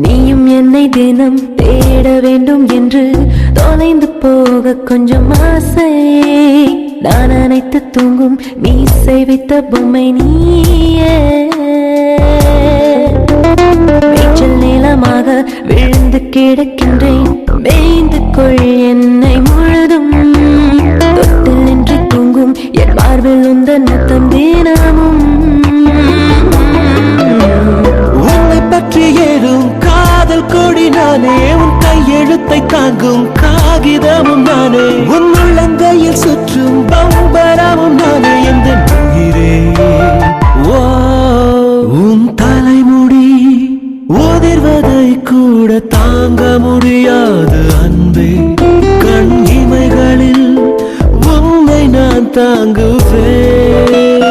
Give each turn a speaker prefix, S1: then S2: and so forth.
S1: நீயும் என்னை தினம் தேட வேண்டும் என்று தொலைந்து போக கொஞ்சம் ஆசை. நான் அனைத்து தூங்கும் மீசை வைத்த பொம்மை நீயே. மேய்ச்சல் நீளமாக விழுந்து கிடக்கின்றேன். மேய்ந்து கொள் என்னை முழுதும். தொட்டில் நின்று தூங்கும் என் மார்பில் உந்தன் முத்தம் தினமும்.
S2: உன்னை பற்றி ஏறும் காதல் கொடி நானே. உன் கையெழுத்தை தாங்கும் காகிதமும் நானே. உன் உள்ளங்கையில் சுற்றும் பம்பரமும் நானே. எந்த உயிரே உன் தலைமுடி உதிர்வதை கூட தாங்க முடியாது அன்பே. கண் இமைகளில் உன்னை நான் தாங்குவேன்.